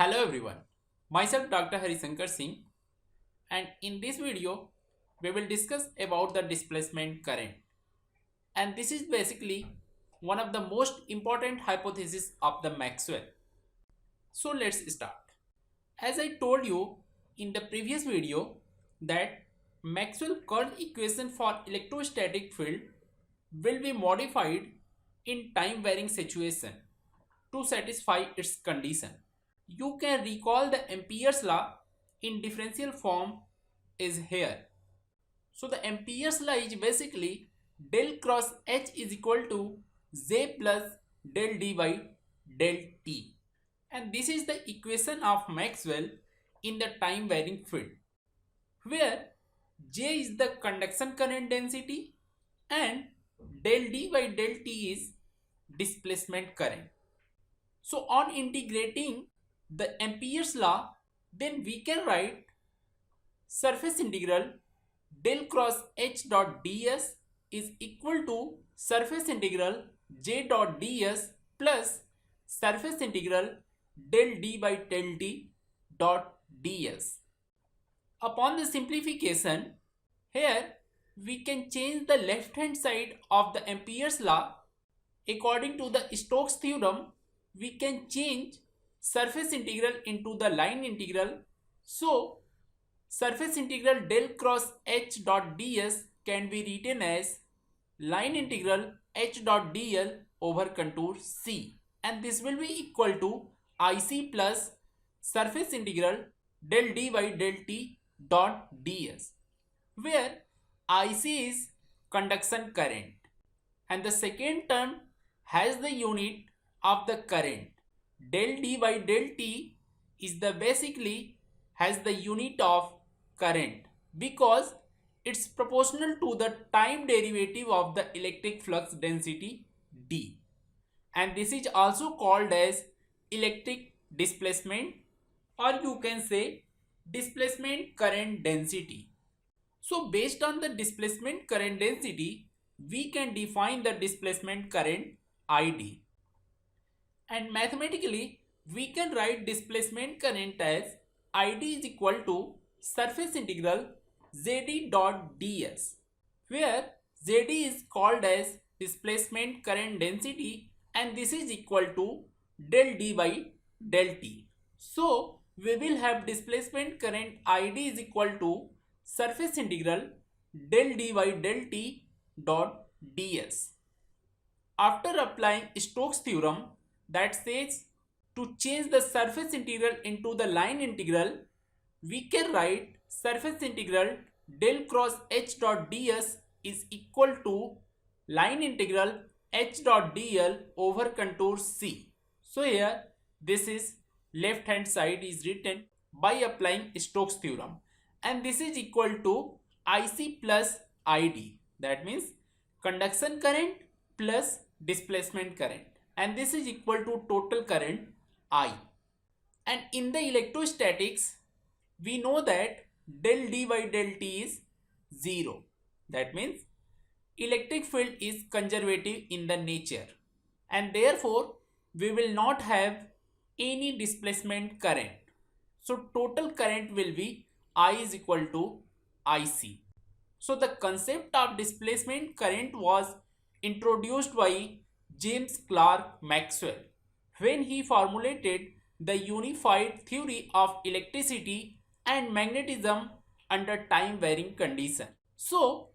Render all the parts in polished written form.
Hello everyone, myself Dr. Harisankar Singh, and in this video we will discuss about the displacement current, and this is basically one of the most important hypotheses of the Maxwell. So let's start. As I told you in the previous video that Maxwell current equation for electrostatic field will be modified in time varying situation to satisfy its condition. You can recall the Amperes law in differential form is here. So the Amperes law is basically del cross H is equal to J plus del D by del T. And this is the equation of Maxwell in the time varying field, where J is the conduction current density and del D by del T is displacement current. So on integrating the Amperes law, then we can write surface integral del cross H dot ds is equal to surface integral J dot ds plus surface integral del D by del T dot ds. Upon the simplification, here we can change the left hand side of the Amperes law. According to the Stokes theorem, we can change surface integral into the line integral. So surface integral del cross H dot ds can be written as line integral H dot dl over contour C, and this will be equal to IC plus surface integral del D by del T dot ds, where IC is conduction current and the second term has the unit of the current. Del D by del T is the basically has the unit of current because it's proportional to the time derivative of the electric flux density D, and this is also called as electric displacement, or you can say displacement current density. So based on the displacement current density, we can define the displacement current ID. And mathematically, we can write displacement current as ID is equal to surface integral ZD dot ds, where ZD is called as displacement current density and this is equal to del D by del T. So we will have displacement current ID is equal to surface integral del D by del T dot ds. After applying Stokes theorem that says to change the surface integral into the line integral, we can write surface integral del cross H dot ds is equal to line integral H dot dl over contour C. So here this is left hand side is written by applying Stokes theorem, and this is equal to IC plus ID, that means conduction current plus displacement current, and this is equal to total current I. And in the electrostatics, we know that del D by del T is 0. That means electric field is conservative in the nature, and therefore we will not have any displacement current. So total current will be I is equal to IC. So the concept of displacement current was introduced by James Clerk Maxwell when he formulated the unified theory of electricity and magnetism under time varying condition. So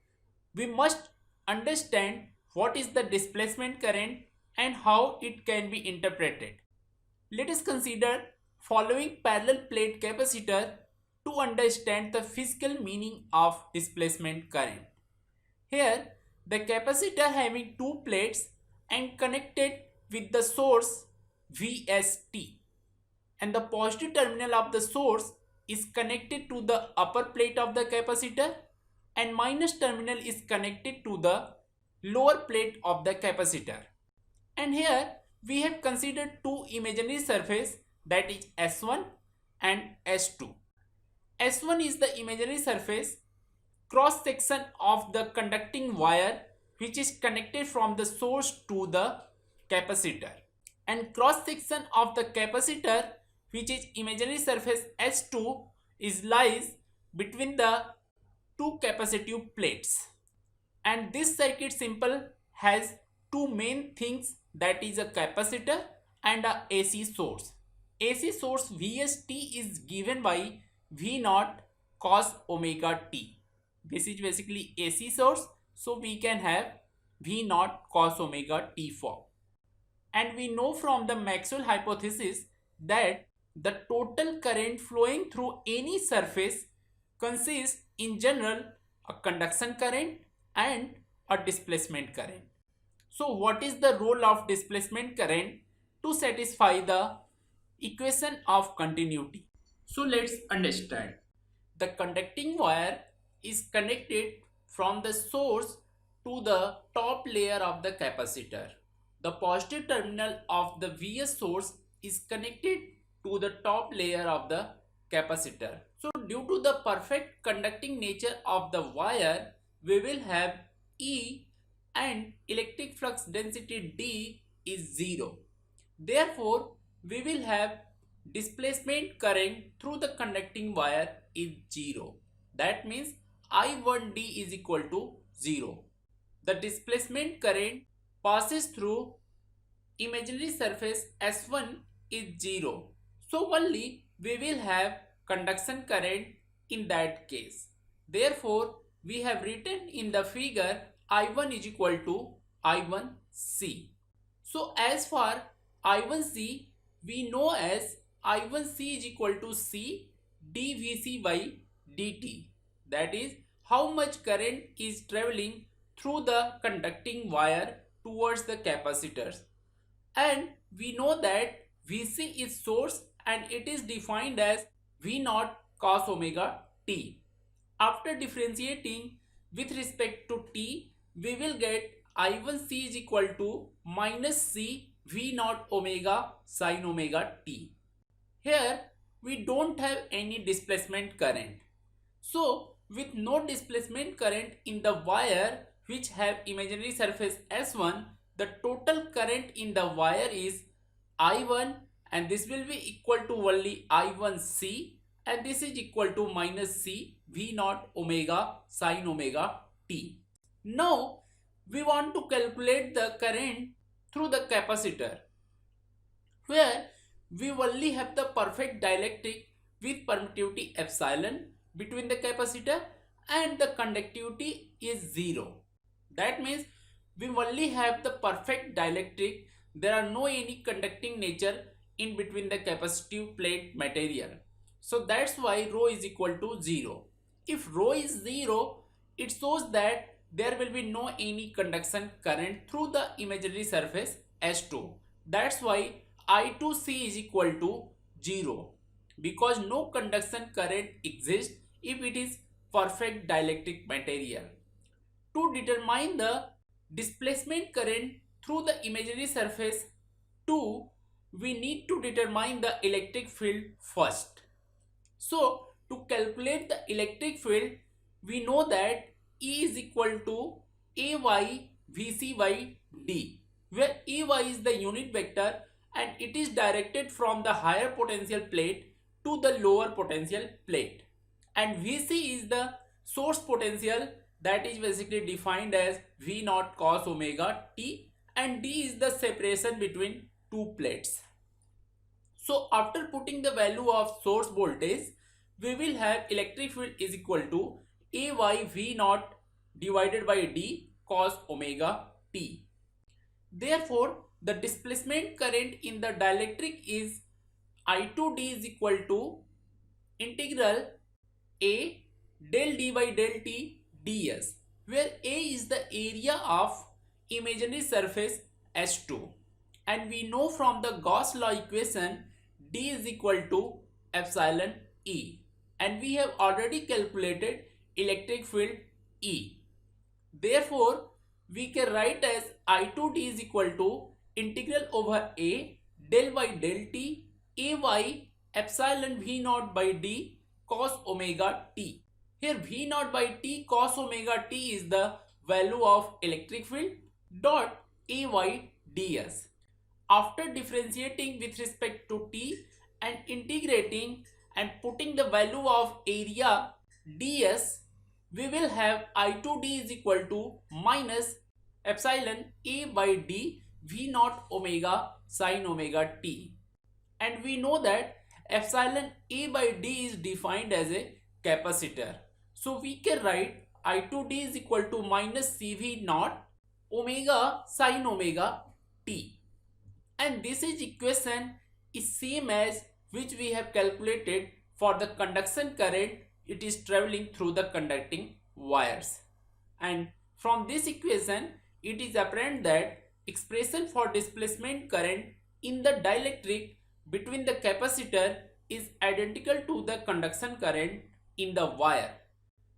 we must understand what is the displacement current and how it can be interpreted. Let us consider following parallel plate capacitor to understand the physical meaning of displacement current. Here the capacitor having two plates and connected with the source VST, and the positive terminal of the source is connected to the upper plate of the capacitor and minus terminal is connected to the lower plate of the capacitor. And here we have considered two imaginary surface, that is S1 and S2. S1 is the imaginary surface cross section of the conducting wire which is connected from the source to the capacitor, and cross section of the capacitor which is imaginary surface S2, is lies between the two capacitive plates. And this circuit simple has two main things, that is a capacitor and a AC source. AC source VST is given by V naught cos omega t. This is basically AC source, so we can have V naught cos omega t form. And we know from the Maxwell hypothesis that the total current flowing through any surface consists in general a conduction current and a displacement current. So what is the role of displacement current to satisfy the equation of continuity? So let's understand. The conducting wire is connected from the source to the top layer of the capacitor. The positive terminal of the Vs source is connected to the top layer of the capacitor. So due to the perfect conducting nature of the wire, we will have E and electric flux density D is 0. Therefore, we will have displacement current through the conducting wire is 0. That means I1D is equal to 0. The displacement current passes through imaginary surface S1 is 0. So only we will have conduction current in that case. Therefore, we have written in the figure I1 is equal to I1C. So as for I1C, we know as I1C is equal to C dVc by dt. That is how much current is traveling through the conducting wire towards the capacitors. And we know that Vc is source and it is defined as V naught cos omega t. After differentiating with respect to t, we will get I1c is equal to minus c V naught omega sin omega t. Here we don't have any displacement current. So with no displacement current in the wire which have imaginary surface S1, the total current in the wire is I1 and this will be equal to only I1C and this is equal to minus C V naught omega sin omega t. Now we want to calculate the current through the capacitor, where we only have the perfect dielectric with permittivity epsilon between the capacitor and the conductivity is 0. That means we only have the perfect dielectric. There are no any conducting nature in between the capacitive plate material. So that's why rho is equal to 0. If rho is 0, it shows that there will be no any conduction current through the imaginary surface S2. That's why I2C is equal to 0, because no conduction current exists if it is perfect dielectric material. To determine the displacement current through the imaginary surface 2, we need to determine the electric field first. So to calculate the electric field, we know that E is equal to AY Vc by D, where AY is the unit vector and it is directed from the higher potential plate to the lower potential plate, and Vc is the source potential, that is basically defined as V naught cos omega t, and D is the separation between two plates. So after putting the value of source voltage, we will have electric field is equal to AY V naught divided by D cos omega t. Therefore, the displacement current in the dielectric is I2D is equal to integral A del D by del T ds, where A is the area of imaginary surface S2, and we know from the Gauss law equation D is equal to epsilon E, and we have already calculated electric field E. Therefore, we can write as I2D is equal to integral over A del by del T AY epsilon V naught by D cos omega t. Here V naught by T cos omega t is the value of electric field dot AY ds. After differentiating with respect to T and integrating and putting the value of area ds, we will have I2d is equal to minus epsilon a by d v naught omega sine omega t. And we know that epsilon a by d is defined as a capacitor. So we can write I2d is equal to minus cv naught omega sine omega t. And this is equation is same as which we have calculated for the conduction current it is traveling through the conducting wires. And from this equation it is apparent that expression for displacement current in the dielectric between the capacitor is identical to the conduction current in the wire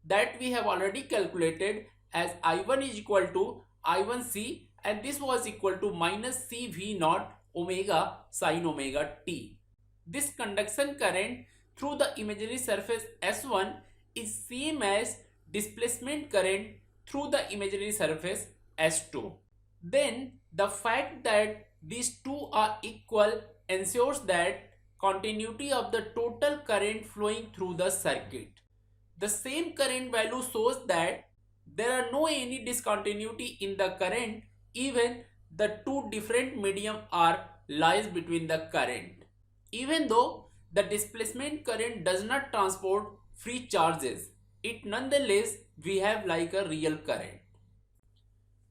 that we have already calculated as I1 is equal to I1c, and this was equal to minus cv naught omega sine omega t. This conduction current through the imaginary surface S1 is same as displacement current through the imaginary surface S2. Then the fact that these two are equal ensures that continuity of the total current flowing through the circuit. The same current value shows that there are no any discontinuity in the current even the two different medium are lies between the current. Even though the displacement current does not transport free charges, it nonetheless we have like a real current.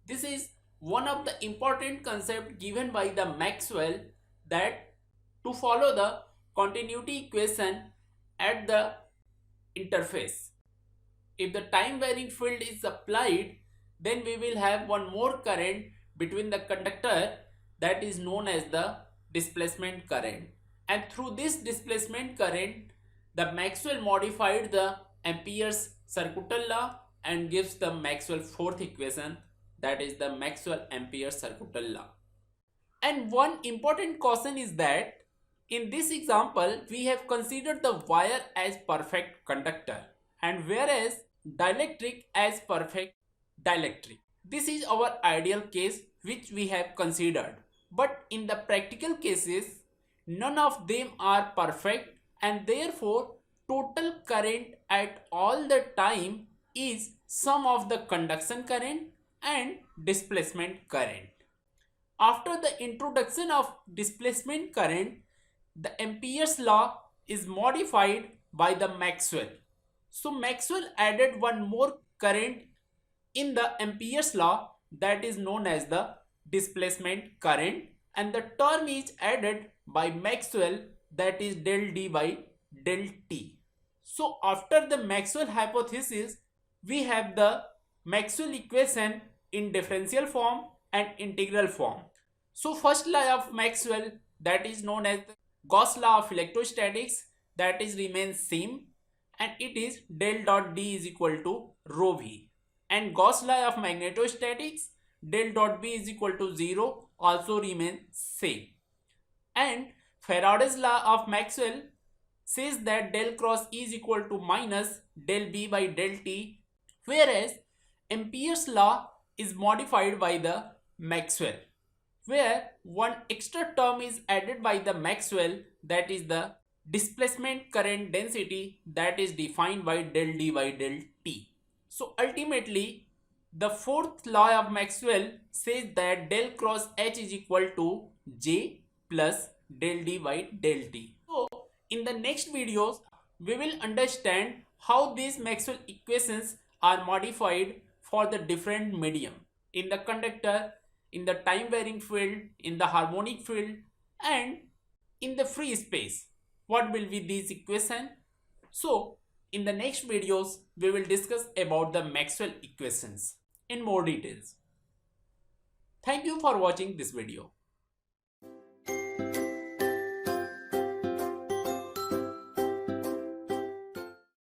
This is one of the important concept given by the Maxwell, that to follow the continuity equation at the interface, if the time varying field is applied, then we will have one more current between the conductor that is known as the displacement current. And through this displacement current, the Maxwell modified the Amperes circuital law and gives the Maxwell fourth equation, that is the Maxwell Amperes circuital law. And one important caution is that in this example we have considered the wire as perfect conductor and whereas dielectric as perfect dielectric. This is our ideal case which we have considered, but in the practical cases none of them are perfect, and therefore total current at all the time is sum of the conduction current and displacement current. After the introduction of displacement current, the Amperes law is modified by the Maxwell. So Maxwell added one more current in the Amperes law, that is known as the displacement current, and the term is added by Maxwell, that is del D by del T. So after the Maxwell hypothesis, we have the Maxwell equation in differential form and integral form. So first law of Maxwell, that is known as the Gauss law of electrostatics, that is remains same, and it is del dot D is equal to rho v. And Gauss law of magnetostatics, del dot B is equal to 0, also remains same. And Faraday's law of Maxwell says that del cross E is equal to minus del B by del T, whereas Amperes law is modified by the Maxwell, where one extra term is added by the Maxwell, that is the displacement current density, that is defined by del D by del T. So ultimately the fourth law of Maxwell says that del cross H is equal to J plus del D by del T. So in the next videos we will understand how these Maxwell equations are modified for the different medium, in the conductor, in the time varying field, in the harmonic field, and in the free space. What will be these equations? So in the next videos we will discuss about the Maxwell equations in more details. Thank you for watching this video.